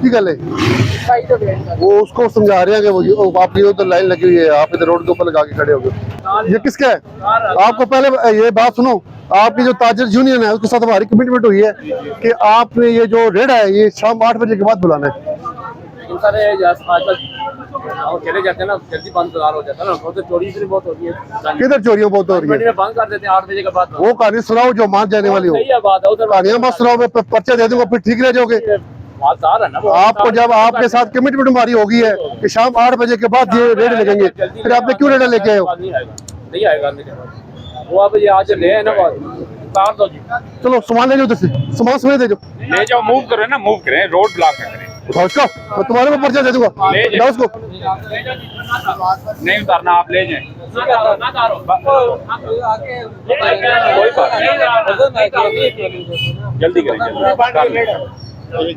की गल है वो उसको समझा रहे हैं कि वो आपकी उधर लाइन लगी हुई है, आप इधर रोड के ऊपर लगा के खड़े हो गए। ये किसका है? आपको पहले ये बात सुनो, आपकी जो ताजर यूनियन है उसके साथ हमारी कमिटमेंट हुई है कि आपने ये जो रेड है ये शाम 8 बजे के बाद बुलाना है। सर आजकल चले जाते हैं ना, जल्दी बंद हो जाता है ना, तो चोरी इतनी बहुत होती है। किधर चोरियां बहुत हो रही है? बंद कर देते हैं 8 बजे के बाद। वो कहानी सुनाओ जो मान जाने वाली हो, सही है बात है, उधर कहानियां मत सुनाओ, मैं पर्चा दे दूंगा फिर ठीक रह जाओगे। मालदार है ना वो। आपको जब आपके साथ कमिटमेंट हमारी होगी है कि शाम 8 बजे के बाद ये रेड लगेंगे, फिर आपने क्यों रेड लेके आए हो? नहीं आएगा वो, आप ये आज ले आए ना, उतार दो जी। चलो सामान ले जाओ, उधर से सामान समेत दे जाओ, ले जाओ, मूव करो ना, मूव करें, रोड ब्लॉक करें। उठाओ इसको, मैं तुम्हारे को पर्चा दे दूंगा, लाओ उसको। नहीं उतारना, आप ले जाएं। कोई बात नहीं, जल्दी करें, जल्दी।